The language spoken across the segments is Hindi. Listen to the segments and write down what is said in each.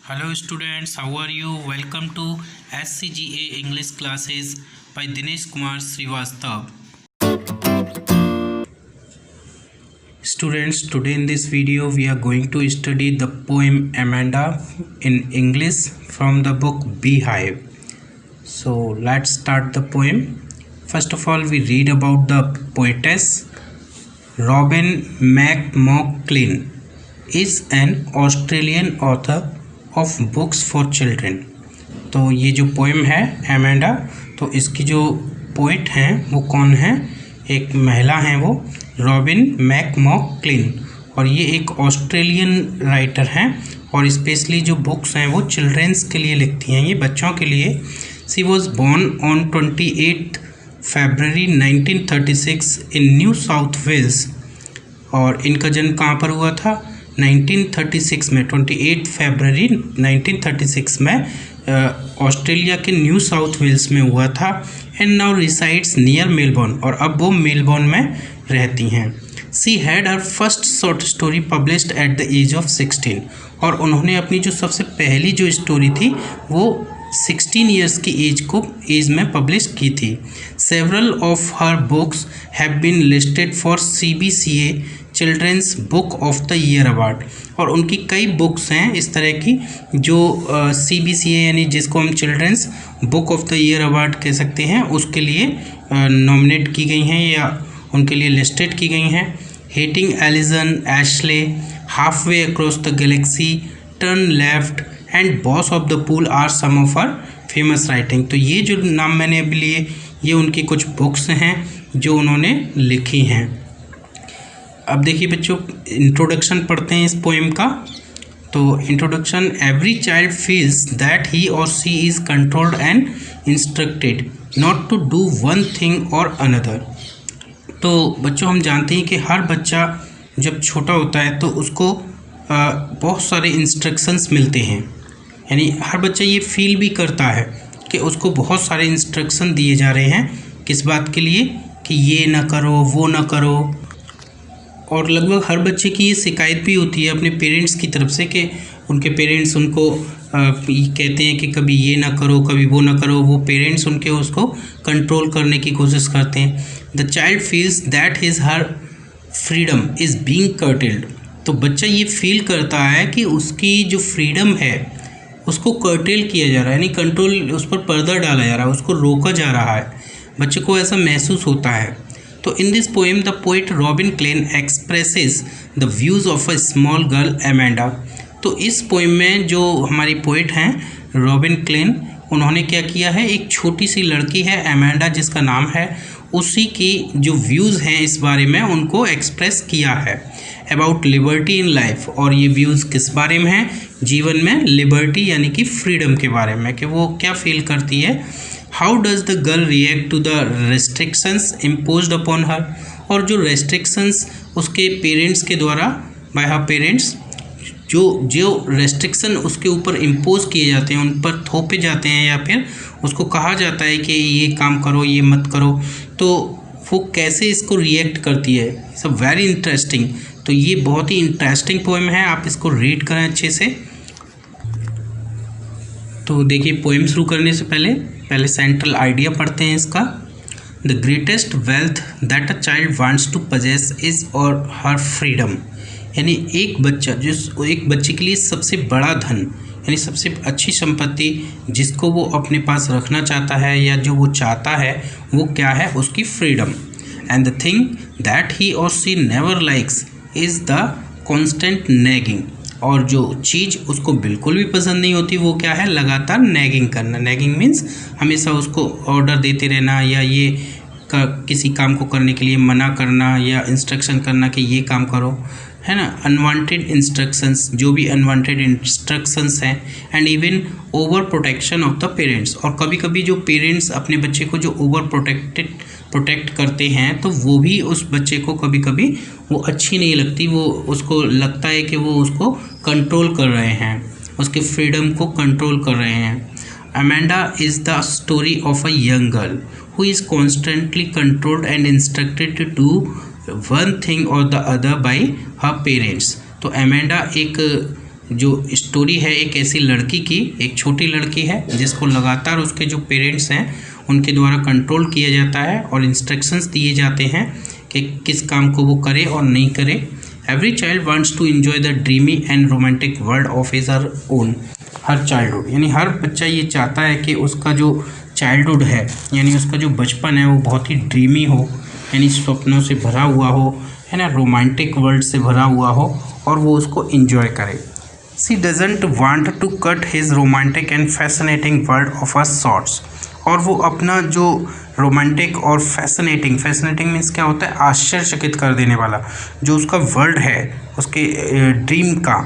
Hello students, how are you? Welcome to SCGA English classes by Dinesh Kumar Srivastav. Students, today in this video we are going to study the poem Amanda in English from the book Beehive. So let's start the poem. First of all, we read about the poetess. Robin McMocklean is an Australian author of books for children. तो ये जो पोएम है एमेंडा, तो इसकी जो पोइट हैं वो कौन है? एक महिला हैं, वो रॉबिन मैकमॉकक्लीन, और ये एक ऑस्ट्रेलियन राइटर हैं और स्पेशली जो बुक्स हैं वो चिल्ड्रेंस के लिए लिखती हैं, ये बच्चों के लिए। She was born on 28 February 1936 in New South Wales, और इनका जन्म कहाँ पर हुआ था? 1936 में, 28 फरवरी 1936 में ऑस्ट्रेलिया के न्यू साउथ वेल्स में हुआ था। And now resides near Melbourne, और अब वो मेलबोर्न में रहती हैं। She had her first short story published at the age of 16, और उन्होंने अपनी जो सबसे पहली जो स्टोरी थी वो 16 ईयर्स की एज में पब्लिश की थी। Several of her books have been listed for CBCA children's book of the year award, और उनकी कई बुक्स हैं इस तरह की जो CBCA यानी जिसको हम children's book of the year award कह सकते हैं, उसके लिए नॉमिनेट की गई हैं या उनके लिए लिस्टेड की गई हैं। Hating Alison, Ashley, half way across the galaxy, turn left and boss of the pool are some of our famous writing. तो ये जो नाम मैंने अभी लिए ये उनकी कुछ बुक्स हैं जो उन्होंने लिखी हैं। अब देखिए बच्चों, इंट्रोडक्शन पढ़ते हैं इस पोएम का। तो introduction: every child feels that he or she is controlled and instructed not to do one thing or another. तो बच्चों, हम जानते हैं कि हर बच्चा जब छोटा होता है तो उसको बहुत सारे इंस्ट्रक्शंस मिलते हैं, यानी हर बच्चा ये फील भी करता है कि उसको बहुत सारे इंस्ट्रक्शन दिए जा रहे हैं। किस बात के लिए? कि ये ना करो, वो ना करो। और लगभग हर बच्चे की ये शिकायत भी होती है अपने पेरेंट्स की तरफ से कि उनके पेरेंट्स उनको कहते हैं कि कभी ये ना करो, कभी वो ना करो। वो पेरेंट्स उनके उसको कंट्रोल करने की कोशिश करते हैं। The child feels that his her freedom is being curtailed. तो बच्चा ये फील करता है कि उसकी जो फ्रीडम है उसको कर्टेल किया जा रहा है, यानी कंट्रोल, उस पर पर्दा डाला जा रहा है, उसको रोका जा रहा है। बच्चे को ऐसा महसूस होता है। तो in this poem the poet Robin Klein expresses the views of a small girl Amanda. तो इस पोएम में जो हमारी पोइट हैं रॉबिन क्लेन, उन्होंने क्या किया है, एक छोटी सी लड़की है एमेंडा जिसका नाम है, उसी की जो व्यूज़ हैं इस बारे में उनको एक्सप्रेस किया है अबाउट लिबर्टी इन लाइफ। और ये व्यूज़ किस बारे में हैं? जीवन में लिबर्टी यानी कि फ्रीडम के बारे में, कि वो क्या फील करती है। How does the girl react to the restrictions imposed upon her, और जो रेस्ट्रिक्शंस उसके पेरेंट्स के द्वारा, बाय हर पेरेंट्स, जो रेस्ट्रिक्शन उसके ऊपर इम्पोज किए जाते हैं, उन पर थोपे जाते हैं या फिर उसको कहा जाता है कि ये काम करो, ये मत करो, तो वो कैसे इसको रिएक्ट करती है। सब वेरी इंटरेस्टिंग। तो ये बहुत ही इंटरेस्टिंग पोएम है, आप इसको रीड करें अच्छे से। तो देखिए, पोएम शुरू करने से पहले सेंट्रल आइडिया पढ़ते हैं इसका। The greatest wealth that a child wants to possess is और हर फ्रीडम, यानी एक बच्चे के लिए सबसे बड़ा धन यानी सबसे अच्छी संपत्ति जिसको वो अपने पास रखना चाहता है या जो वो चाहता है वो क्या है? उसकी freedom. And the thing that he or she never likes is the constant nagging, और जो चीज़ उसको बिल्कुल भी पसंद नहीं होती वो क्या है? लगातार नैगिंग करना। नैगिंग मीन्स हमेशा उसको ऑर्डर देते रहना या ये किसी काम को करने के लिए मना करना या इंस्ट्रक्शन करना कि ये काम करो, है ना। अनवांटेड इंस्ट्रक्शंस, जो भी अनवांटेड इंस्ट्रक्शंस हैं। And even over protection of the parents, और कभी कभी जो पेरेंट्स अपने बच्चे को जो ओवर प्रोटेक्ट करते हैं तो वो भी उस बच्चे को कभी कभी वो अच्छी नहीं लगती। वो उसको लगता है कि वो उसको कंट्रोल कर रहे हैं, उसके फ्रीडम को कंट्रोल कर रहे हैं। Amanda is the story of a young girl who is constantly controlled and instructed to do one thing or the other by her parents. तो अमेंडा एक जो स्टोरी है एक ऐसी लड़की की, एक छोटी लड़की है जिसको लगातार उसके जो पेरेंट्स हैं उनके द्वारा कंट्रोल किया जाता है और इंस्ट्रक्शंस दिए जाते हैं कि किस काम को वो करे और नहीं करे। Every child wants to enjoy the dreamy and romantic world of his her own. Her childhood यानी हर बच्चा ये चाहता है कि उसका जो चाइल्डहुड है यानी उसका जो बचपन है वो बहुत ही ड्रीमी हो, यानी सपनों से भरा हुआ हो, है ना, रोमांटिक वर्ल्ड से भरा हुआ हो और वो उसको एंजॉय करे। She doesn't want to cut his romantic and fascinating world of her shorts। और वो अपना जो रोमांटिक और फैसिनेटिंग मीन्स क्या होता है, आश्चर्यचकित कर देने वाला, जो उसका वर्ल्ड है उसके ड्रीम का,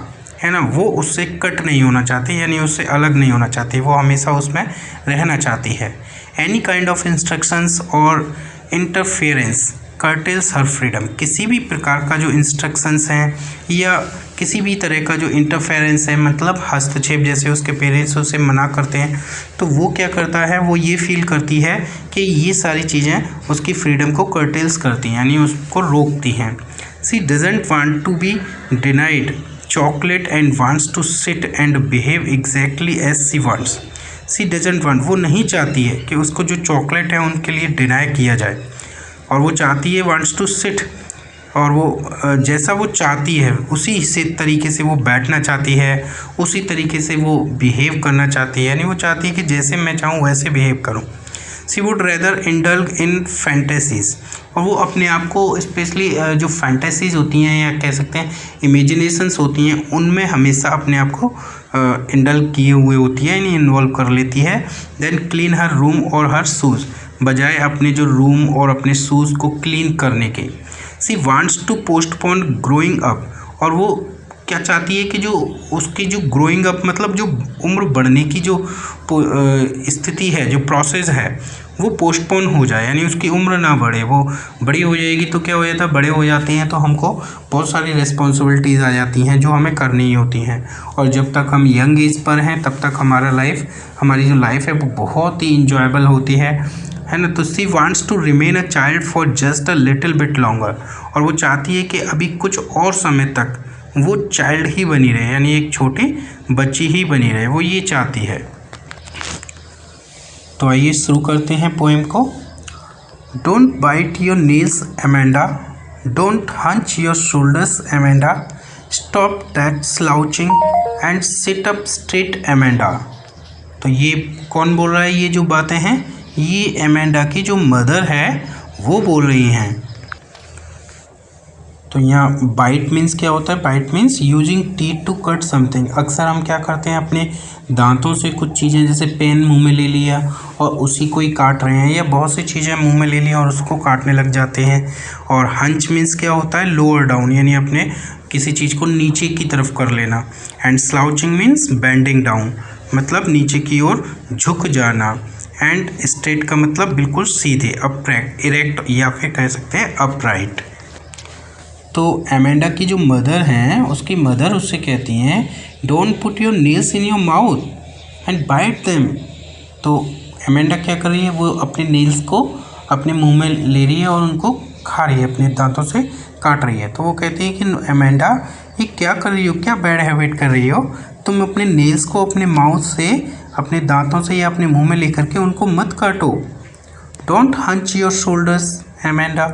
है ना, वो उससे कट नहीं होना चाहती, यानी उससे अलग नहीं होना चाहती, वो हमेशा उसमें रहना चाहती है। एनी काइंड ऑफ इंस्ट्रक्शंस और इंटरफेरेंस कर्टेल्स हर फ्रीडम। किसी भी प्रकार का जो इंस्ट्रक्शंस हैं या किसी भी तरह का जो इंटरफेरेंस है, मतलब हस्तक्षेप, जैसे उसके पेरेंट्स उसे मना करते हैं तो वो क्या करता है, वो ये फील करती है कि ये सारी चीज़ें उसकी फ्रीडम को कर्टेल्स करती हैं, यानी उसको रोकती हैं। She doesn't want to be denied chocolate and wants to sit and behave exactly as she wants. She doesn't want, वो नहीं चाहती है कि उसको जो चॉकलेट है उनके लिए डिनाई किया जाए, और वो चाहती है वांट्स टू सिट, और वो जैसा वो चाहती है उसी से तरीके से वो बैठना चाहती है, उसी तरीके से वो बिहेव करना चाहती है, यानी वो चाहती है कि जैसे मैं चाहूँ वैसे बिहेव करूँ। She would rather indulge in fantasies, और वो अपने आप को स्पेशली जो फैंटेसीज होती हैं या कह सकते हैं इमेजिनेशंस होती हैं उनमें हमेशा अपने आप को इंडल्ज किए हुए होती है, यानी इन्वॉल्व कर लेती है। देन क्लीन हर रूम और हर शूज़, बजाय अपने जो रूम और अपने शूज़ को क्लीन करने के। She wants to postpone growing up, और वो क्या चाहती है कि जो उसकी जो ग्रोइंग अप मतलब जो उम्र बढ़ने की जो स्थिति है, जो प्रोसेस है, वो पोस्टपोन हो जाए, यानी उसकी उम्र ना बढ़े। वो बड़ी हो जाएगी तो क्या हो जाता है, बड़े हो जाते हैं तो हमको बहुत सारी रिस्पॉन्सिबिलिटीज़ आ जाती हैं जो हमें करनी ही होती हैं, और जब तक हम यंग एज पर हैं तब तक हमारी जो लाइफ है वो बहुत ही इंजॉयबल होती है ना। तो she wants to remain a child for just a little bit longer, और वो चाहती है कि अभी कुछ और समय तक वो चाइल्ड ही बनी रहे, यानी एक छोटी बच्ची ही बनी रहे, वो ये चाहती है। तो आइए शुरू करते हैं पोएम को। Don't bite your nails Amanda, don't hunch your shoulders Amanda, stop that slouching and sit up straight Amanda. तो ये कौन बोल रहा है, ये जो बातें हैं ये एमेंडा की जो मदर है वो बोल रही हैं। तो यहाँ बाइट मीन्स क्या होता है, bite means using teeth to cut something. अक्सर हम क्या करते हैं, अपने दांतों से कुछ चीज़ें, जैसे पेन मुंह में ले लिया और उसी को ही काट रहे हैं, या बहुत सी चीज़ें मुंह में ले ली और उसको काटने लग जाते हैं। और हंच मीन्स क्या होता है, लोअर डाउन, यानी अपने किसी चीज़ को नीचे की तरफ कर लेना। And slouching means bending down, मतलब नीचे की ओर झुक जाना। एंड स्ट्रेट का मतलब बिल्कुल सीधे, अपरेक्ट, इरेक्ट, या फिर कह सकते हैं अपराइट। तो एमेंडा की जो मदर हैं, उसकी मदर उससे कहती हैं don't put your nails in your mouth and bite them. तो एमेंडा क्या कर रही है, वो अपने नेल्स को अपने मुंह में ले रही है और उनको खा रही है, अपने दांतों से काट रही है। तो वो कहती है कि एमेंडा ये क्या कर रही हो, क्या बैड हैबिट कर रही हो, तुम अपने नेल्स को अपने माउथ से, अपने दांतों से या अपने मुंह में लेकर के उनको मत काटो। Don't hunch your shoulders Amanda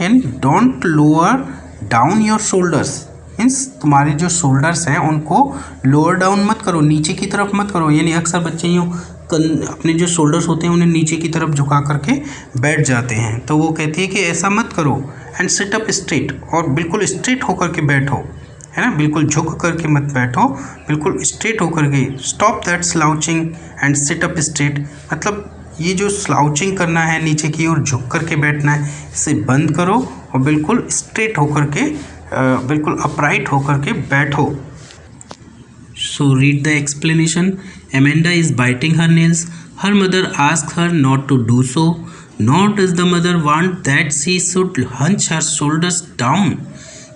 and don't lower down your shoulders, means तुम्हारे जो शोल्डर्स हैं उनको लोअर डाउन मत करो, नीचे की तरफ मत करो। यानी अक्सर बच्चे यूँ अपने जो शोल्डर्स होते हैं उन्हें नीचे की तरफ झुका करके बैठ जाते हैं, तो वो कहती है कि ऐसा मत करो। एंड सिट अप स्ट्रेट, और बिल्कुल स्ट्रेट होकर के बैठो, है ना, बिल्कुल झुक करके मत बैठो, बिल्कुल स्ट्रेट होकर के। Stop that slouching and sit up straight, मतलब ये जो स्लाउचिंग करना है, नीचे की ओर झुक करके बैठना है, इसे बंद करो और बिल्कुल स्ट्रेट होकर के, बिल्कुल अपराइट होकर के बैठो। So read the explanation. Amanda is biting her nails, her mother ask her not to do so, not does the mother want that she should hunch her shoulders down,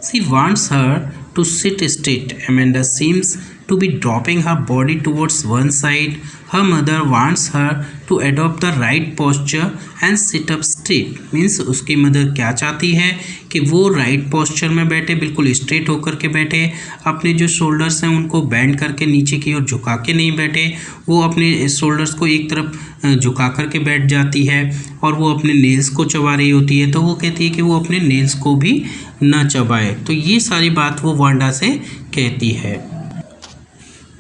she wants her to sit straight. Amanda seems to be dropping her body towards one side. Her mother wants her to adopt the right posture and sit up straight. Means उसकी मदर क्या चाहती है कि वो राइट पोस्चर में बैठे, बिल्कुल स्ट्रेट होकर के बैठे, अपने जो शोल्डर्स हैं उनको बेंड करके नीचे की ओर झुका के नहीं बैठे, वो अपने शोल्डर्स को एक तरफ झुका करके बैठ जाती है और वो अपने नेल्स को चबा रही होती है, तो वो कहती है कि वो अपने नेल्स को भी ना चबाए। तो ये सारी बात वो वांडा से कहती है।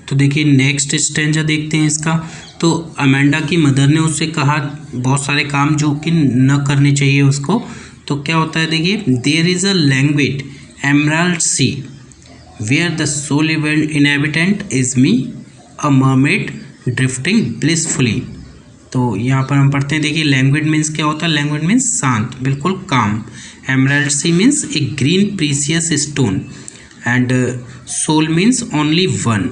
तो देखिए नेक्स्ट स्टेंजा देखते हैं इसका। तो अमेंडा की मदर ने उससे कहा बहुत सारे काम जो कि न करने चाहिए उसको। तो क्या होता है देखिए, there is a language emerald sea where the sole inhabitant is me a mermaid drifting blissfully. तो यहाँ पर हम पढ़ते हैं, देखिए लैंग्वेज मीन्स क्या होता है, लैंग्वेज मीन्स शांत, बिल्कुल calm. Emerald sea means a green precious stone and sole means only one.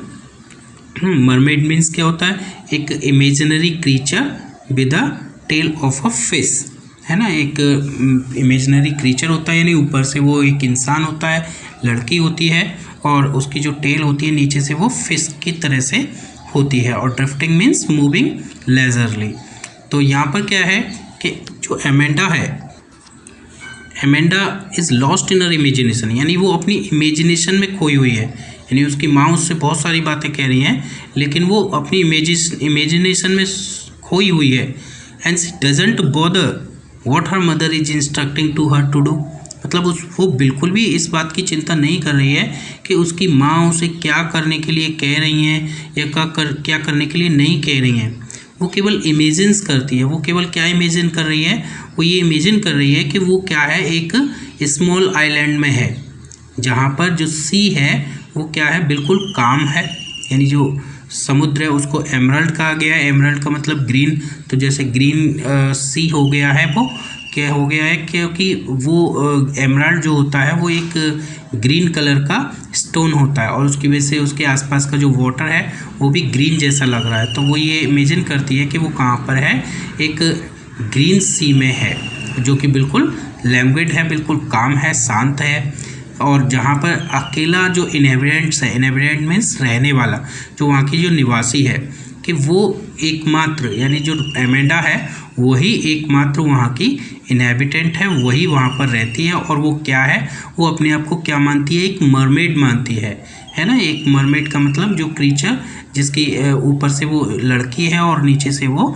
Mermaid means क्या होता है, एक imaginary creature with a tail of a fish, है ना, एक इमेजिनरी क्रीचर होता है, यानी ऊपर से वो एक इंसान होता है, लड़की होती है और उसकी जो टेल होती है नीचे से वो फिश की तरह से होती है। और ड्रिफ्टिंग मीन्स मूविंग लेजरली। तो यहाँ पर क्या है कि जो एमेंडा है, Amanda is lost in her imagination, यानी वो अपनी इमेजिनेशन में खोई हुई है, यानी उसकी माँ उससे बहुत सारी बातें कह रही हैं लेकिन वो अपनी इमेजिनेशन में खोई हुई है। And she doesn't bother what her mother is instructing to her to do, मतलब वो बिल्कुल भी इस बात की चिंता नहीं कर रही है कि उसकी माँ उसे क्या करने के लिए कह रही हैं या क्या करने के लिए नहीं कह रही हैं। वो केवल इमेजिन्स करती है। वो केवल क्या इमेजिन कर रही है, वो ये इमेजिन कर रही है कि वो क्या है, एक स्मॉल आइलैंड में है जहाँ पर जो सी है वो क्या है, बिल्कुल काम है, यानी जो समुद्र है उसको एमराल्ड कहा गया है। एमराल्ड का मतलब ग्रीन, तो जैसे ग्रीन सी हो गया है, वो क्या हो गया है, क्योंकि वो एमराल्ड जो होता है वो एक ग्रीन कलर का स्टोन होता है और उसकी वजह से उसके आसपास का जो वाटर है वो भी ग्रीन जैसा लग रहा है। तो वो ये इमेजिन करती है कि वो कहाँ पर है, एक ग्रीन सी में है जो कि बिल्कुल लैंग्वेज है, बिल्कुल काम है, शांत है। और जहाँ पर अकेला जो इनहेबिटेंट्स है, इनहेबिटेंट मीन्स रहने वाला, जो वहाँ की जो निवासी है, कि वो एकमात्र, यानी जो एमेंडा है वही एकमात्र वहाँ की इनहेबिटेंट है, वही वहाँ पर रहती है। और वो क्या है, वो अपने आप को क्या मानती है, एक मरमेड मानती है ना। एक मरमेड का मतलब जो क्रीचर जिसकी ऊपर से वो लड़की है और नीचे से वो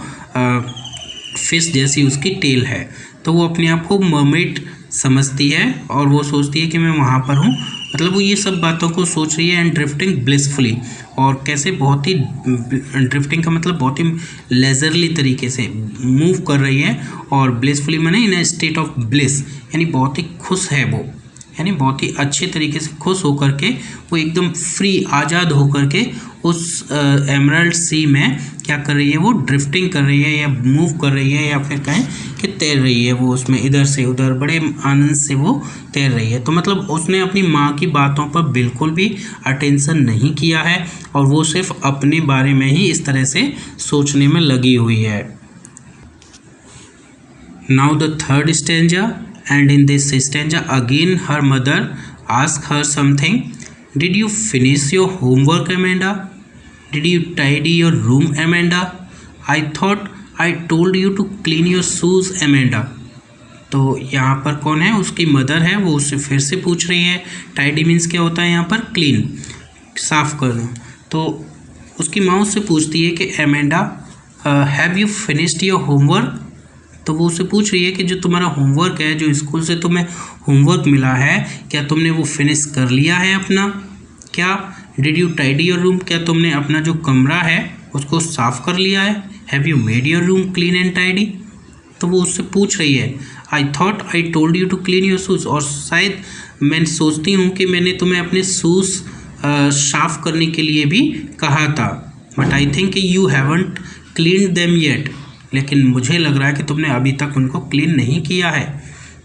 फिश जैसी उसकी टेल है, तो वो अपने आप को मरमेड समझती है और वो सोचती है कि मैं वहाँ पर हूँ, मतलब वो ये सब बातों को सोच रही है। एंड ड्रिफ्टिंग ब्लिसफुली, और कैसे, बहुत ही, ड्रिफ्टिंग का मतलब बहुत ही लेजरली तरीके से मूव कर रही है, और ब्लिसफुली माने इन स्टेट ऑफ ब्लिस, यानी बहुत ही खुश है वो, यानी बहुत ही अच्छे तरीके से खुश होकर के वो एकदम फ्री, आज़ाद होकर के उस एमराल्ड सी में क्या कर रही है, वो ड्रिफ्टिंग कर रही है या मूव कर रही है, या फिर कहें कि तैर रही है। वो उसमें इधर से उधर बड़े आनंद से वो तैर रही है। तो मतलब उसने अपनी माँ की बातों पर बिल्कुल भी अटेंशन नहीं किया है और वो सिर्फ अपने बारे में ही इस तरह से सोचने में लगी हुई है। Now the third stanza, and in this stanza again her mother asked her something. Did you finish your homework, Amanda? Did you tidy your room, Amanda? I thought I told you to clean your shoes, Amanda. तो यहाँ पर कौन है, उसकी मदर है, वो उससे फिर से पूछ रही है। टाइडी मीन्स क्या होता है यहाँ पर, क्लीन, साफ करना। तो उसकी माँ उससे पूछती है कि Amanda have you finished your homework. तो वो उससे पूछ रही है कि जो तुम्हारा होमवर्क है, जो स्कूल से तुम्हें होमवर्क मिला है, क्या तुमने वो फिनिश कर लिया है अपना? क्या did you tidy your room, क्या तुमने अपना जो कमरा है उसको साफ़ कर लिया है? Have you made your room clean and tidy. तो वो उससे पूछ रही है I thought I told you to clean your shoes, और शायद मैं सोचती हूँ कि मैंने तुम्हें अपने शूज़ साफ़ करने के लिए भी कहा था, but I think you haven't clean them yet, लेकिन मुझे लग रहा है कि तुमने अभी तक उनको क्लीन नहीं किया है।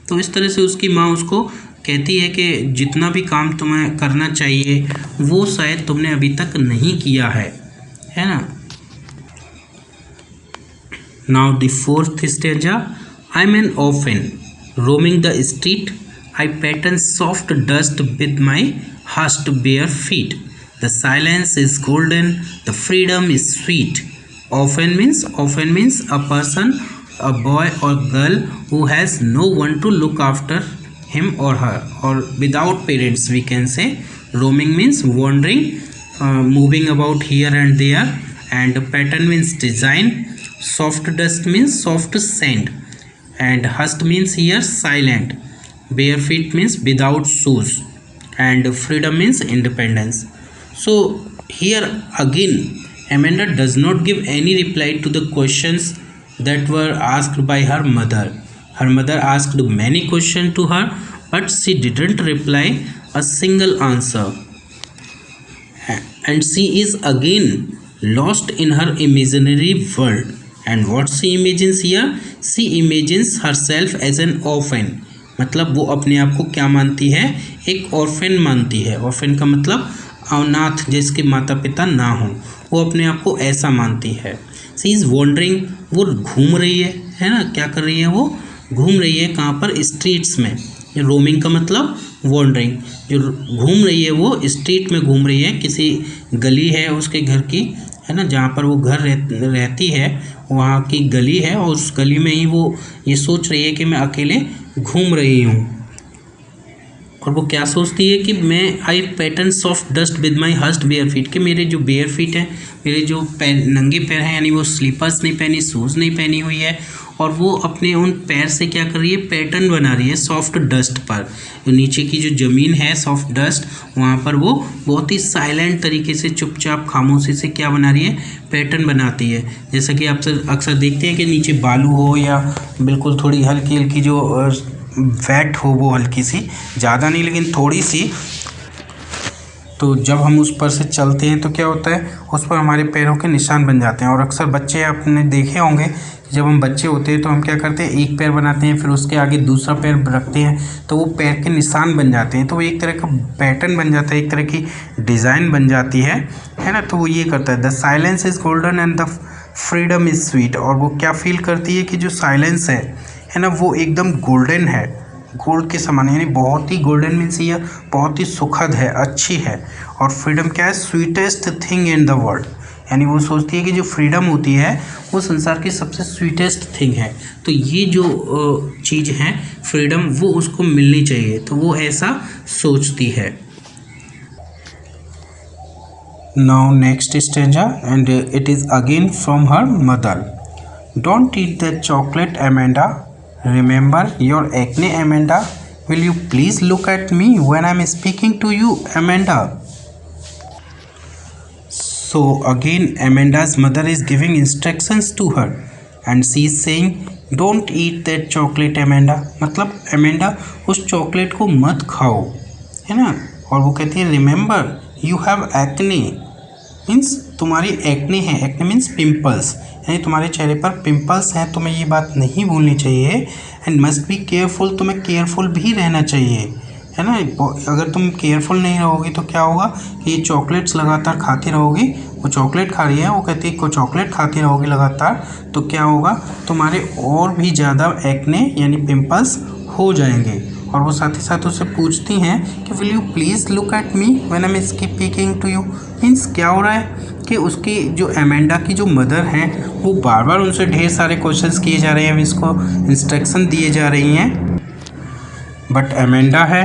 तो इस तरह से उसकी माँ उसको कहती है कि जितना भी काम तुम्हें करना चाहिए वो शायद तुमने अभी तक नहीं किया है ना। Now the fourth stanza, I am an often roaming the street, I pattern soft dust with my हस्ट bare feet, The silence is golden. The freedom is sweet. Often means a person, a boy or girl who has no one to look after him or her, or without parents we can say. Roaming means wandering, moving about here and there. And pattern means design. Soft dust means soft scent. And hushed means here silent. Bare feet means without shoes. And freedom means independence. So here again Amanda does not give any reply to the questions that were asked by her mother. Her mother asked many questions to her, but she didn't reply a single answer. And she is again lost in her imaginary world. And what she imagines here? She imagines herself as an orphan. मतलब वो अपने आप को क्या मानती है? एक ऑर्फन मानती है. ऑर्फन का मतलब अनाथ, जिसके माता पिता ना हो, वो अपने आप को ऐसा मानती है. सी इज़ वॉन्डरिंग, वो घूम रही है ना. क्या कर रही है? वो घूम रही है. कहाँ पर? स्ट्रीट्स में. रोमिंग का मतलब वॉन्डरिंग. जो घूम रही है वो स्ट्रीट में घूम रही है. किसी गली है उसके घर की, है ना, जहाँ पर वो घर रहती है वहाँ की गली है, और उस गली में ही वो ये सोच रही है कि मैं अकेले घूम रही हूँ. और वो क्या सोचती है कि मैं I pattern soft dust with my हस्ट bare feet, कि मेरे जो बेयर फीट हैं, मेरे जो पैर, नंगे पैर हैं, यानी वो स्लीपर्स नहीं पहनी, शूज़ नहीं पहनी हुई है, और वो अपने उन पैर से क्या कर रही है? पैटर्न बना रही है सॉफ्ट डस्ट पर. जो नीचे की जो ज़मीन है सॉफ्ट डस्ट, वहाँ पर वो बहुत ही साइलेंट तरीके से, चुपचाप खामोशी से क्या बना रही है? पैटर्न बनाती है. जैसा कि आप अक्सर देखते हैं कि नीचे बालू हो या बिल्कुल थोड़ी हल्की हल्की जो वेट हो, वो हल्की सी, ज़्यादा नहीं लेकिन थोड़ी सी, तो जब हम उस पर से चलते हैं तो क्या होता है? उस पर हमारे पैरों के निशान बन जाते हैं. और अक्सर बच्चे आपने देखे होंगे कि जब हम बच्चे होते हैं तो हम क्या करते हैं? एक पैर बनाते हैं, फिर उसके आगे दूसरा पैर रखते हैं, तो वो पैर के निशान बन जाते हैं. तो वो एक तरह का पैटर्न बन जाता है, एक तरह की डिज़ाइन बन जाती है ना. तो वो ये करता है. The silence is golden and the freedom is sweet. और वो क्या फील करती है कि जो साइलेंस है ना, वो एकदम गोल्डन है, गोल्ड के समान, यानी बहुत ही गोल्डन मीन्स ये बहुत ही सुखद है, अच्छी है. और फ्रीडम क्या है? Sweetest thing in the world. यानी वो सोचती है कि जो फ्रीडम होती है वो संसार की सबसे स्वीटेस्ट थिंग है. तो ये जो चीज़ है फ्रीडम, वो उसको मिलनी चाहिए, तो वो ऐसा सोचती है. Now next stanza, and it is again from her mother. Don't eat that chocolate Amanda. Remember your acne, Amanda? Will you please look at me when I'm speaking to you, Amanda? So again Amanda's mother is giving instructions to her and she is saying don't eat that chocolate, Amanda. मतलब Amanda उस चॉकलेट को मत खाओ, है ना. और वो कहती है remember you have acne, means तुम्हारी एक्ने है. एक्ने मीन्स पिंपल्स, यानी तुम्हारे चेहरे पर पिंपल्स हैं. तुम्हें ये बात नहीं भूलनी चाहिए. एंड मस्ट बी केयरफुल, तुम्हें केयरफुल भी रहना चाहिए, है ना. अगर तुम केयरफुल नहीं रहोगी तो क्या होगा कि ये चॉकलेट्स लगातार खाती रहोगी. वो चॉकलेट खा रही है, वो कहती है को चॉकलेट खाती रहोगी लगातार, तो क्या होगा? तुम्हारे और भी ज़्यादा एक्ने यानी पिंपल्स हो जाएंगे. और वो साथ ही साथ उससे पूछती हैं कि will you please look at me when I am speaking to you. Means क्या हो रहा है कि उसकी जो अमेंडा की जो मदर हैं वो बार बार उनसे ढेर सारे क्वेश्चंस किए जा रहे हैं, इसको इंस्ट्रक्शन दिए जा रही हैं. बट अमेंडा है,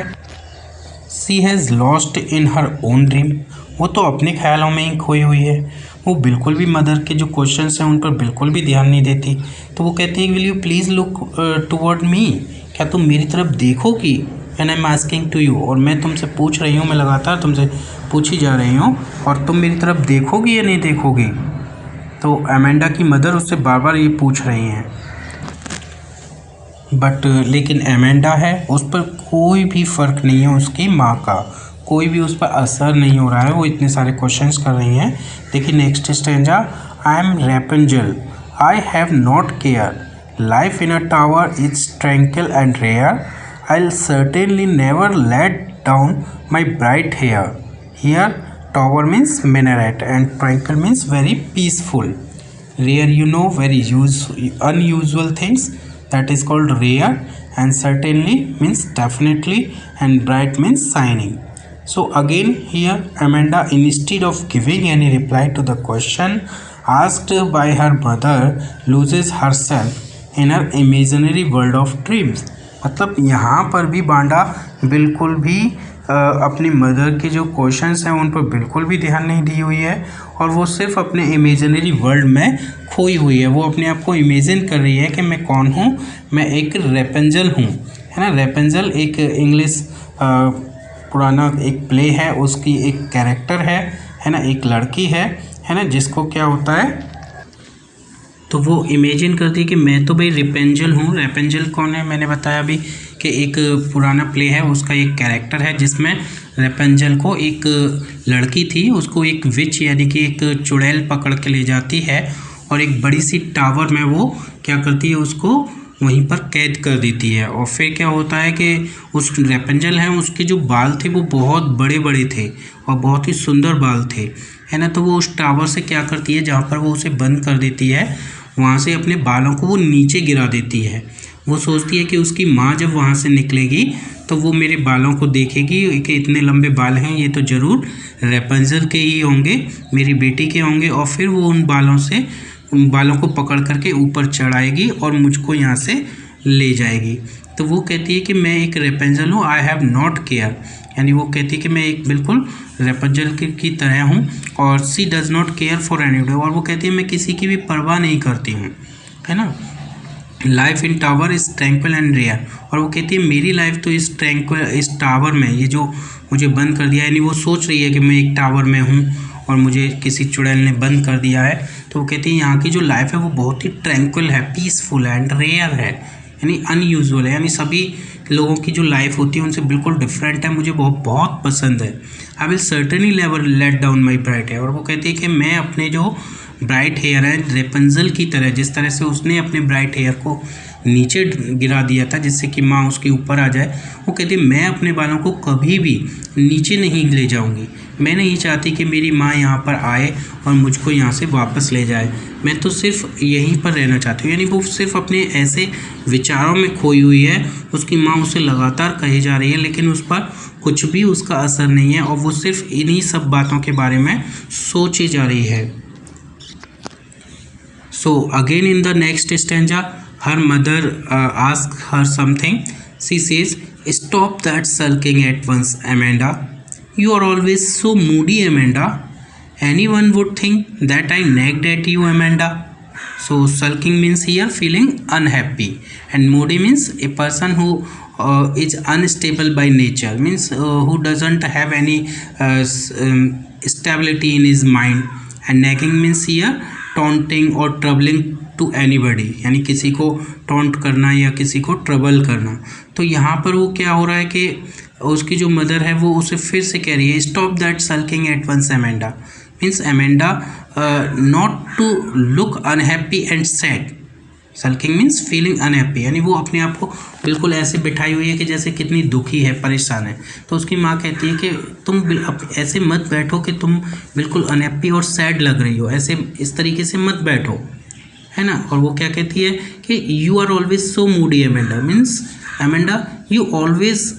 she has lost in her own dream. वो तो अपने ख्यालों में ही खोई हुई है. वो बिल्कुल भी मदर के जो क्वेश्चंस हैं उन पर बिल्कुल भी ध्यान नहीं देती. तो वो कहती है will you please look toward me. क्या तुम मेरी तरफ देखोगी? When I am asking to you, और मैं तुमसे पूछ रही हूँ, मैं लगातार तुमसे पूछी जा रही हूँ, और तुम मेरी तरफ देखोगी या नहीं देखोगी? तो अमेंडा की मदर उससे बार बार ये पूछ रही हैं. बट लेकिन अमेंडा है, उस पर कोई भी फ़र्क नहीं है, उसकी माँ का कोई भी उस पर असर नहीं हो रहा है. वो इतने सारे क्वेश्चंस कर रही हैं. देखिए next stanza, I am Rapunzel, I have not care, life in a tower is tranquil and rare, I'll certainly never let down my bright hair. Here, tower means minaret and tranquil means very peaceful. Rare, you know, very unusual things. That is called rare. And certainly means definitely, and bright means shining. So again here Amanda, instead of giving any reply to the question asked by her mother, loses herself in her imaginary world of dreams. मतलब यहाँ पर भी बांडा बिल्कुल भी अपनी मदर के जो क्वेश्चंस हैं उन पर बिल्कुल भी ध्यान नहीं दी हुई है और वो सिर्फ अपने इमेजिनरी वर्ल्ड में खोई हुई है। वो अपने आप को इमेजिन कर रही है कि मैं कौन हूँ, मैं एक रेपेंजल हूँ, है ना। रेपेंजल एक इंग्लिश पुराना एक प्ले है, उसकी एक कैरेक्टर है ना, एक लड़की है ना, जिसको क्या होता है तो वो इमेजिन करती है कि मैं तो भाई रेपेंजल हूँ। रेपेंजल कौन है, मैंने बताया अभी कि एक पुराना प्ले है, उसका एक कैरेक्टर है जिसमें रेपेंजल को एक लड़की थी, उसको एक विच यानी कि एक चुड़ैल पकड़ के ले जाती है और एक बड़ी सी टावर में वो क्या करती है, उसको वहीं पर कैद कर देती है। और फिर क्या होता है कि उस रेपेंजल है, उसके जो बाल थे वो बहुत बड़े बड़े थे और बहुत ही सुंदर बाल थे, है ना। तो वो उस टावर से क्या करती है, जहाँ पर वो उसे बंद कर देती है, वहाँ से अपने बालों को वो नीचे गिरा देती है। वो सोचती है कि उसकी माँ जब वहाँ से निकलेगी तो वो मेरे बालों को देखेगी कि इतने लंबे बाल हैं, ये तो ज़रूर रेपेंजल के ही होंगे, मेरी बेटी के होंगे। और फिर वो उन बालों को पकड़ करके ऊपर चढ़ाएगी और मुझको यहाँ से ले जाएगी। तो वो कहती है कि मैं एक रेपेंजल हूँ, आई हैव नॉट केयर, यानी वो कहती है कि मैं एक बिल्कुल रेपेंजल की तरह हूँ। और she does not care for anybody, और वो कहती है मैं किसी की भी परवाह नहीं करती हूँ, है ना। Life in tower is tranquil and rare, और वो कहती है मेरी लाइफ तो इस टावर में, ये जो मुझे बंद कर दिया, यानी वो सोच रही है कि मैं एक टावर में हूँ और मुझे किसी चुड़ैल ने बंद कर दिया है। तो वो कहती है यहाँ की जो लाइफ है वो बहुत ही ट्रैंक्विल है, पीसफुल है एंड रेयर है, यानी अनयूजुअल है, यानी सभी लोगों की जो लाइफ होती है उनसे बिल्कुल डिफरेंट है, मुझे बहुत पसंद है। I will certainly never let down my bright hair, और वो कहती है कि मैं अपने जो ब्राइट हेयर है रेपेंजल की तरह, जिस तरह से उसने अपने ब्राइट हेयर को नीचे गिरा दिया था जिससे कि माँ उसके ऊपर आ जाए, वो कहती है मैं अपने बालों को कभी भी नीचे नहीं ले जाऊंगी। मैं नहीं चाहती कि मेरी माँ यहाँ पर आए और मुझको यहाँ से वापस ले जाए, मैं तो सिर्फ यहीं पर रहना चाहती हूँ। यानी वो सिर्फ अपने ऐसे विचारों में खोई हुई है, उसकी माँ उसे लगातार कही जा रही है लेकिन उस पर कुछ भी उसका असर नहीं है और वो सिर्फ इन्हीं सब बातों के बारे में सोची जा रही है। So again in the next stanza, her mother asks her something. She says, "Stop that sulking at once, Amanda. You are always so moody, Amanda. Anyone would think that I nagged at you, Amanda." So sulking means here feeling unhappy, and moody means a person who is unstable by nature, means who doesn't have any stability in his mind. And nagging means here taunting और ट्रबलिंग टू एनीबडी, यानी किसी को टॉन्ट करना या किसी को ट्रबल करना। तो यहाँ पर वो क्या हो रहा है कि उसकी जो मदर है वो उसे फिर से कह रही है stop that sulking at once Amanda, means Amanda not to look unhappy and sad. Sulking means feeling unhappy, यानी वो अपने आप को बिल्कुल ऐसे बिठाई हुई है कि जैसे कितनी दुखी है, परेशान है। तो उसकी माँ कहती है कि तुम ऐसे मत बैठो कि तुम बिल्कुल अनहैप्पी और सैड लग रही हो, ऐसे इस तरीके से मत बैठो, है ना। और वो क्या कहती है कि you are always so moody Amanda, means Amanda you always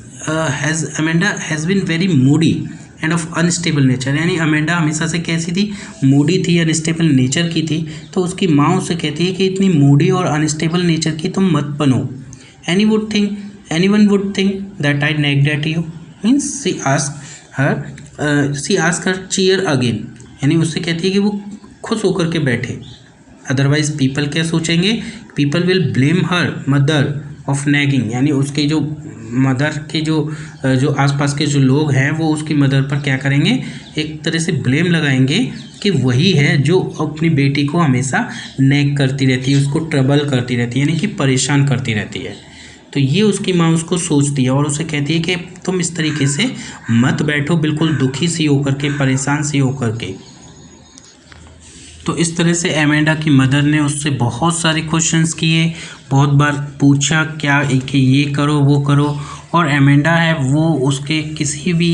Amanda has been very moody and of unstable nature, यानी अमेंडा हमेशा से कैसी थी, मूडी थी, अनस्टेबल नेचर की थी। तो उसकी माँ उससे कहती है कि इतनी मूडी और अनस्टेबल नेचर की तुम मत बनो। Anyone would think that I nagged at you, means she ask her cheer again, यानी उससे कहती है कि वो खुश होकर के बैठे, अदरवाइज पीपल क्या सोचेंगे, people will blame her mother of nagging, यानी उसके जो मदर के जो आसपास के जो लोग हैं वो उसकी मदर पर क्या करेंगे, एक तरह से ब्लेम लगाएंगे कि वही है जो अपनी बेटी को हमेशा नैग करती रहती है, उसको ट्रबल करती रहती है, यानी कि परेशान करती रहती है। तो ये उसकी माँ उसको सोचती है और उसे कहती है कि तुम इस तरीके से मत बैठो, बिल्कुल दुखी सी होकर के, परेशान सी होकर के। तो इस तरह से अमेंडा की मदर ने उससे बहुत सारे क्वेश्चंस किए, बहुत बार पूछा क्या कि ये करो वो करो, और अमेंडा है वो उसके किसी भी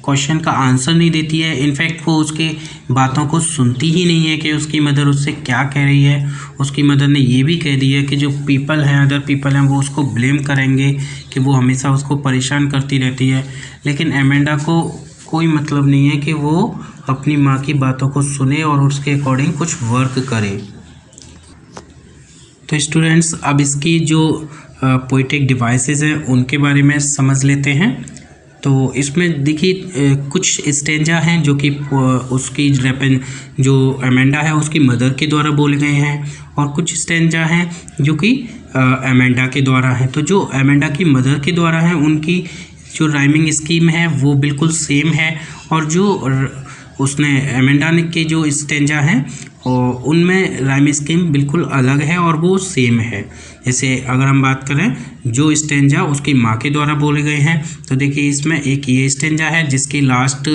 क्वेश्चन का आंसर नहीं देती है, इनफैक्ट वो उसके बातों को सुनती ही नहीं है कि उसकी मदर उससे क्या कह रही है। उसकी मदर ने ये भी कह दिया कि जो पीपल हैं, अदर पीपल हैं, वो उसको ब्लेम करेंगे कि वो हमेशा उसको परेशान करती रहती है। लेकिन एमेंडा को कोई मतलब नहीं है कि वो अपनी माँ की बातों को सुने और उसके अकॉर्डिंग कुछ वर्क करे। तो स्टूडेंट्स, अब इसकी जो पोएटिक डिवाइसेस हैं उनके बारे में समझ लेते हैं। तो इसमें देखिए कुछ स्टेंजा हैं जो कि उसकी जो एमेंडा है उसकी मदर के द्वारा बोले गए हैं, और कुछ स्टेंजा हैं जो कि एमेंडा के द्वारा हैं। तो जो एमेंडा की मदर के द्वारा हैं उनकी जो राइमिंग स्कीम है वो बिल्कुल सेम है, और जो उसने एमेंडा ने के जो स्टेंजा हैं और उनमें राइम स्कीम बिल्कुल अलग है और वो सेम है। जैसे अगर हम बात करें जो स्टेंजा उसकी माँ के द्वारा बोले गए हैं, तो देखिए इसमें एक ये स्टेंजा है जिसकी लास्ट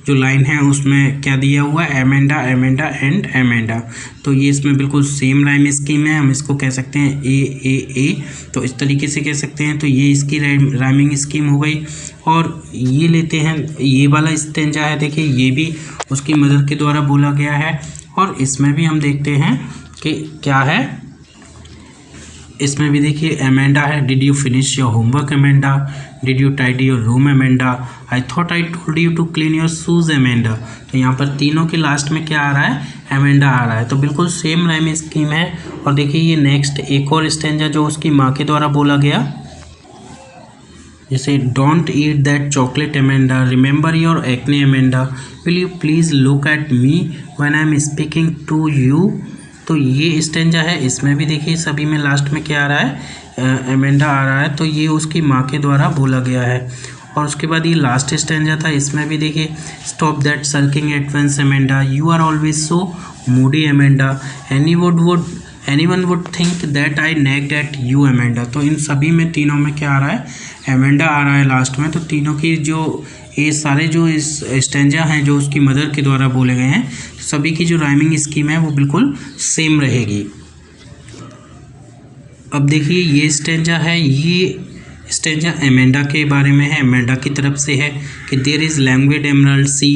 जो लाइन है उसमें क्या दिया हुआ है, एमेंडा एमेंडा एंड एमेंडा। तो ये इसमें बिल्कुल सेम राइम स्कीम है, हम इसको कह सकते हैं ए, तो इस तरीके से कह सकते हैं। तो ये इसकी राइमिंग स्कीम हो गई। और ये लेते हैं ये वाला स्टेंजा है, देखिए ये भी उसकी मदर के द्वारा बोला गया है, और इसमें भी हम देखते हैं कि क्या है, इसमें भी देखिए एमेंडा है। Did you finish your homework Amanda, did you tidy your room Amanda, I thought I told you to clean your shoes Amanda. तो यहाँ पर तीनों के लास्ट में क्या आ रहा है, एमेंडा आ रहा है। तो बिल्कुल सेम राइम स्कीम है। और देखिए ये नेक्स्ट एक और स्टेंजा जो उसकी माँ के द्वारा बोला गया, जैसे don't eat that chocolate Amanda, remember your acne Amanda, will you please look at me when I am speaking to you. तो ये स्टेंजा है, इसमें भी देखिए सभी में लास्ट में क्या आ रहा है, एमेंडा आ रहा है। तो ये उसकी माँ के द्वारा बोला गया है। और उसके बाद ये लास्ट स्टेंजा था, इसमें भी देखिए stop that sulking at once Amanda, you are always so moody Amanda, anyone would think that I nagged at you Amanda. तो इन सभी में तीनों में क्या आ रहा है, एमेंडा आ रहा है लास्ट में। तो तीनों की जो ये सारे जो स्टेंजा हैं जो उसकी मदर के द्वारा बोले गए हैं, तो सभी की जो राइमिंग स्कीम है वो बिल्कुल सेम रहेगी। अब देखिए ये स्टेंजा है, ये स्टेंजा एमेंडा के बारे में है, एमेंडा की तरफ से है कि there is language emerald sea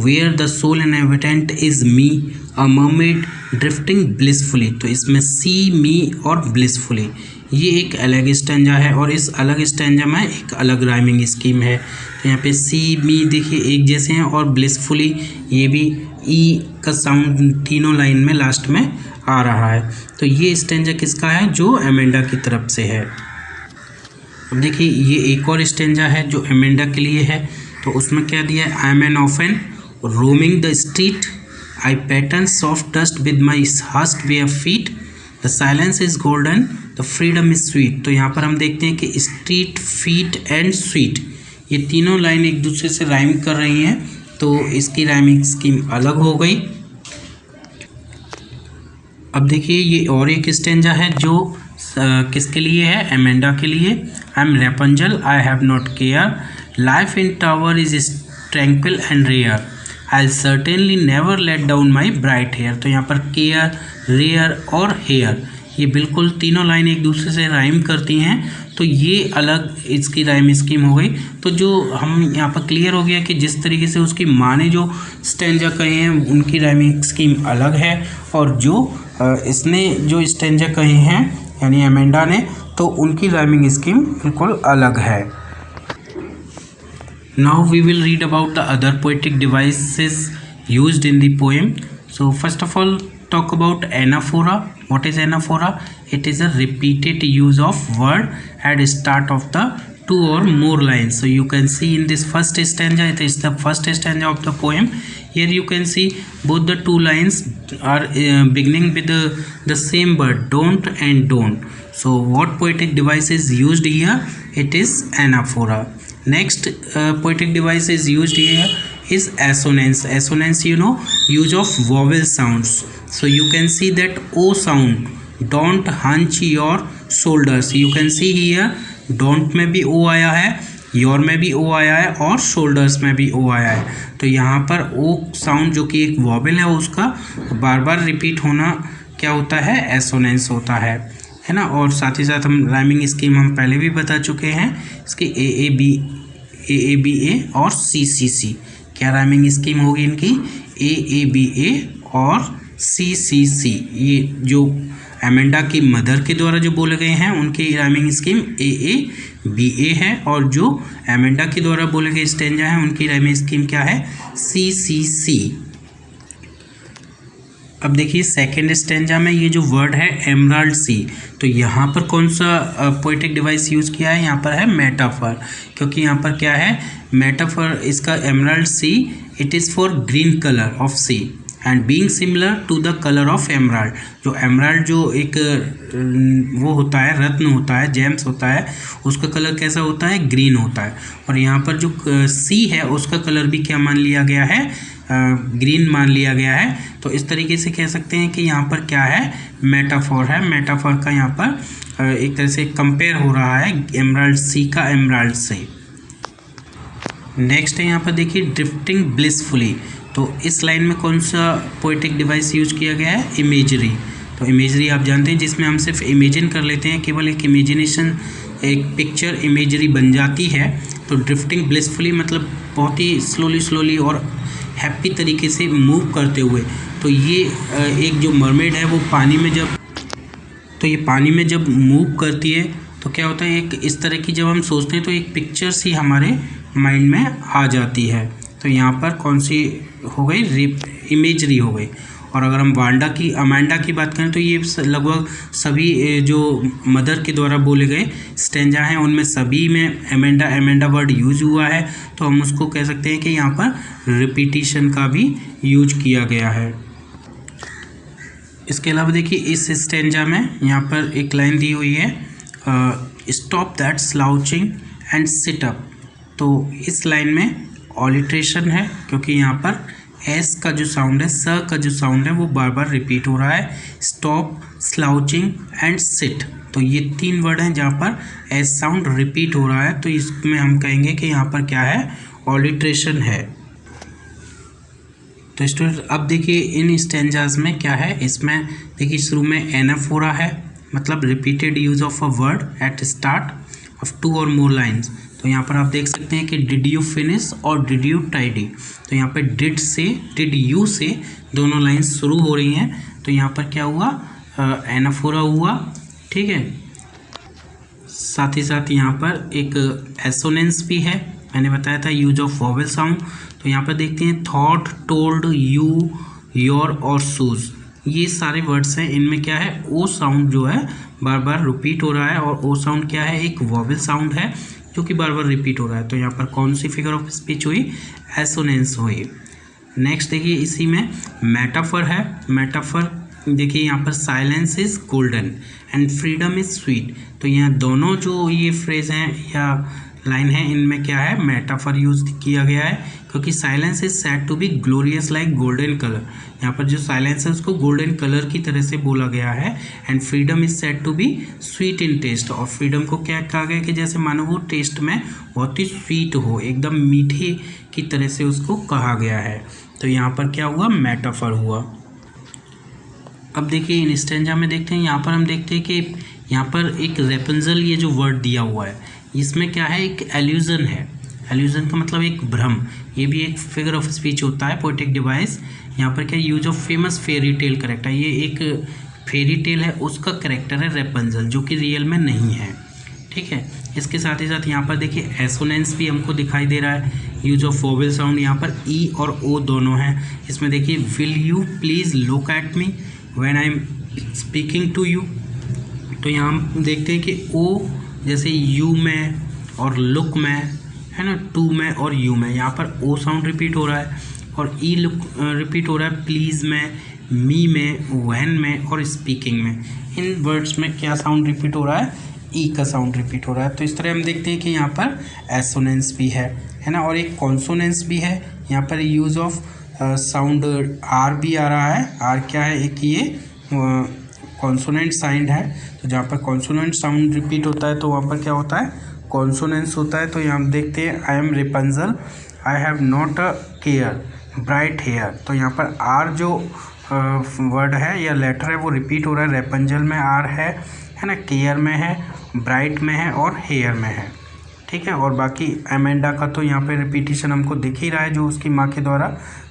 where the sole inhabitant is me a mermaid drifting blissfully. तो इसमें सी, मी और ब्लिसफुली ये एक अलग स्टेंजा है, और इस अलग स्टेंजा में एक अलग राइमिंग स्कीम है। तो यहाँ पे सी, मी देखिए एक जैसे हैं, और ब्लिसफुली ये भी ई का साउंड तीनों लाइन में लास्ट में आ रहा है। तो ये स्टेंजा किसका है, जो एमेंडा की तरफ से है। अब देखिए ये एक और स्टेंजा है जो एमेंडा के लिए है। तो उसमें क्या दिया है, I am an often roaming the street, I pattern soft dust with my husked bare feet, the silence is golden, the freedom is sweet. तो यहाँ पर हम देखते हैं कि स्ट्रीट, फीट एंड स्वीट ये तीनों लाइन एक दूसरे से राइम कर रही हैं, तो इसकी राइमिंग स्कीम अलग हो गई। अब देखिए ये और एक स्टेंजा है जो किसके लिए है, एमेंडा के लिए। I am Rapunzel, I have not care, life in tower is tranquil and rare, I certainly never let down my bright hair. तो यहाँ पर केयर, रेयर और हेयर ये बिल्कुल तीनों लाइन एक दूसरे से राइम करती हैं, तो ये अलग इसकी राइम स्कीम हो गई। तो जो हम यहाँ पर क्लियर हो गया कि जिस तरीके से उसकी माँ ने जो स्टेंजा कहे हैं उनकी राइमिंग स्कीम अलग है, और जो इसने जो स्टेंजा कहे हैं यानी एमेंडा ने, तो उनकी राइमिंग स्कीम बिल्कुल अलग है। Now we will read about the other poetic devices used in the poem. So first of all, talk about anaphora. What is anaphora? It is a repeated use of word at start of the two or more lines. So you can see in this first stanza, it is the first stanza of the poem. Here you can see both the two lines are beginning with the same word, don't and don't. So what poetic device is used here? It is anaphora. Next poetic device is used here is assonance. Assonance, you know, use of vowel sounds. So you can see that O sound, don't hunch your shoulders. You can see here don't में भी O आया है, your में भी O आया है, और shoulders में भी O आया है। तो यहाँ पर O साउंड जो कि एक वॉवेल है उसका बार बार रिपीट होना क्या होता है, एसोनेंस होता है ना। और साथ ही साथ हम राइमिंग स्कीम हम पहले भी बता चुके हैं इसकी ए AABA और CCC। क्या राइमिंग स्कीम होगी इनकी? AABA और CCC। ये जो एमेंडा की मदर के द्वारा जो बोले गए हैं उनकी राइमिंग स्कीम AABA है, और जो एमेंडा के द्वारा बोले गए स्टेंजा हैं उनकी राइमिंग स्कीम क्या है? CCC। अब देखिए सेकेंड स्टेंजा में ये जो वर्ड है एमराल्ड सी, तो यहाँ पर कौन सा पोएटिक डिवाइस यूज़ किया है? यहाँ पर है मेटाफर, क्योंकि यहाँ पर क्या है? मेटाफर इसका emerald sea, it is for green colour of sea and being similar to the colour of emerald. जो एमराल्ड जो एक वो होता है, रत्न होता है, जेम्स होता है, उसका कलर कैसा होता है? ग्रीन होता है। और यहाँ पर जो सी है उसका कलर भी क्या मान लिया गया है? ग्रीन मान लिया गया है। तो इस तरीके से कह सकते हैं कि यहाँ पर क्या है? मेटाफोर है। मेटाफोर का यहाँ पर एक तरह से कंपेयर हो रहा है एमराल्ड सी का एमराल्ड से। नेक्स्ट है यहाँ पर देखिए ड्रिफ्टिंग ब्लिसफुली। तो इस लाइन में कौन सा पोएटिक डिवाइस यूज किया गया है? इमेजरी। तो इमेजरी आप जानते हैं जिसमें हम सिर्फ इमेजिन कर लेते हैं, केवल एक इमेजिनेशन, एक पिक्चर इमेजरी बन जाती है। तो ड्रिफ्टिंग ब्लिसफुली मतलब बहुत ही स्लोली और हैप्पी तरीके से मूव करते हुए। तो ये एक जो मरमेड है वो पानी में जब मूव करती है तो क्या होता है? एक इस तरह की जब हम सोचते हैं तो एक पिक्चर सी हमारे माइंड में आ जाती है। तो यहाँ पर कौन सी हो गई? इमेजरी हो गई। और अगर हम अमांडा की बात करें तो ये लगभग सभी जो मदर के द्वारा बोले गए स्टेंजा हैं उनमें सभी में एमेंडा वर्ड यूज हुआ है। तो हम उसको कह सकते हैं कि यहाँ पर रिपीटिशन का भी यूज किया गया है। इसके अलावा देखिए इस स्टेंजा में यहाँ पर एक लाइन दी हुई है, stop that slouching and sit up. तो इस लाइन में ऑलिट्रेशन है, क्योंकि यहाँ पर एस का जो साउंड है, स का जो साउंड है वो बार बार रिपीट हो रहा है। स्टॉप, स्लाउचिंग एंड सिट, तो ये तीन वर्ड हैं जहाँ पर एस साउंड रिपीट हो रहा है। तो इसमें हम कहेंगे कि यहाँ पर क्या है? ऑलिट्रेशन है। तो स्टूडेंट अब देखिए इन स्टेंजाज में क्या है? इसमें देखिए शुरू में एनएफ हो रहा है, मतलब repeated use of a word at start of 2 और मोर लाइन्स। तो यहाँ पर आप देख सकते हैं कि डिड यू फिनिश और डिड यू टाइडी। तो यहाँ पर डिड यू से दोनों लाइन्स शुरू हो रही हैं। तो यहाँ पर क्या हुआ? एनाफोरा हुआ, ठीक है। साथ ही साथ यहाँ पर एक एसोनेंस भी है, मैंने बताया था यूज ऑफ वोवेल साउंड। तो यहाँ पर देखते हैं थॉट, टोल्ड, यू, योर और शूज, ये सारे वर्ड्स हैं। इनमें क्या है? ओ साउंड जो है बार बार रिपीट हो रहा है, और ओ साउंड क्या है? एक वोवेल साउंड है जो कि बार बार रिपीट हो रहा है। तो यहाँ पर कौन सी फिगर ऑफ स्पीच हुई? एसोनेंस हुई। नेक्स्ट देखिए इसी में मेटाफर है। मेटाफर देखिए यहाँ पर silence is golden and freedom is sweet. तो यहाँ दोनों जो ये फ्रेज हैं या लाइन है इनमें क्या है? मेटाफर यूज किया गया है, क्योंकि silence is said to be glorious like golden colour. यहाँ पर जो साइलेंस है उसको गोल्डन कलर की तरह से बोला गया है। And freedom is said to be sweet in taste, और फ्रीडम को क्या कहा गया कि जैसे मानो वो टेस्ट में बहुत ही स्वीट हो, एकदम मीठे की तरह से उसको कहा गया है। तो यहाँ पर क्या हुआ? मेटाफर हुआ। अब देखिए इन स्टेंजा में देखते हैं, यहाँ पर हम देखते हैं कि यहाँ पर एक रेपंजल ये जो वर्ड दिया हुआ है इसमें क्या है? एक एल्यूजन है। एल्यूजन का मतलब एक भ्रम, ये भी एक फिगर ऑफ स्पीच होता है, पोएटिक डिवाइस। यहाँ पर क्या? Use of famous fairy tale character, ये एक फेरी टेल है उसका करेक्टर है रेपंजल, जो कि रियल में नहीं है, ठीक है। इसके साथ ही साथ यहाँ पर देखिए एसोनेंस भी हमको दिखाई दे रहा है, यूज ऑफ वोवेल साउंड। यहाँ पर ई और ओ दोनों हैं। इसमें देखिए will you please look at me when I am speaking to you. तो यहाँ हम देखते हैं कि ओ जैसे यू में और लुक में है ना, टू में और यू में, यहाँ पर ओ साउंड रिपीट हो रहा है, और ई लुक रिपीट हो रहा है प्लीज़ में, मी में, व्हेन में और स्पीकिंग में। इन वर्ड्स में क्या साउंड रिपीट हो रहा है? ई का साउंड रिपीट हो रहा है। तो इस तरह हम देखते हैं कि यहाँ पर एसोनेंस भी है ना, और एक कॉन्सोनेंस भी है। यहाँ पर यूज़ ऑफ साउंड आर भी आ रहा है। आर क्या है? एक ये कॉन्सोनेंट साउंड है। तो जहाँ पर कॉन्सोनेंट साउंड रिपीट होता है तो वहाँ पर क्या होता है? कॉन्सोनेंस होता है। तो यहाँ हम देखते हैं I am Rapunzel, I have not a care bright hair. तो यहाँ पर आर जो वर्ड है या लेटर है वो रिपीट हो रहा है। रेपंजल में आर है ना, केयर में है, ब्राइट में है और हेयर में है। ठीक है। और बाकी एमेंडा का तो यहाँ पे रिपीटिशन हमको दिख ही रहा है, जो उसकी माँ के द्वारा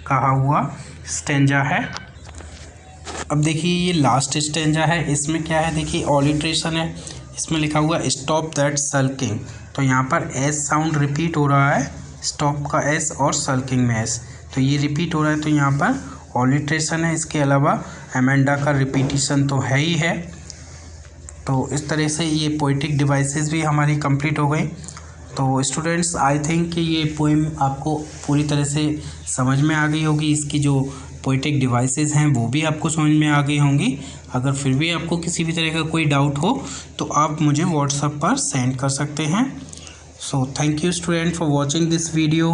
कहा हुआ स्टेंजा है। अब देखिए ये लास्ट स्टेंजा है, इसमें क्या है, देखिए ऑलिट्रेशन है, इसमें लिखा हुआ स्टॉप दैट सल्किंग। तो यहाँ पर एस साउंड रिपीट हो रहा है, स्टॉप का एस और सल्किंग में एस, तो ये रिपीट हो रहा है, तो यहाँ पर ऑलिट्रेशन है। इसके अलावा एमेंडा का रिपीटिशन तो है ही है। तो इस तरह से ये पोइटिक डिवाइसेस भी हमारी कंप्लीट हो गई। तो स्टूडेंट्स आई थिंक कि ये पोएम आपको पूरी तरह से समझ में आ गई होगी। इसकी जो पोइटिक डिवाइसेस हैं वो भी आपको समझ में आ गई होंगी। अगर फिर भी आपको किसी भी तरह का कोई डाउट हो तो आप मुझे व्हाट्सएप पर सेंड कर सकते हैं। So thank you student for watching this video.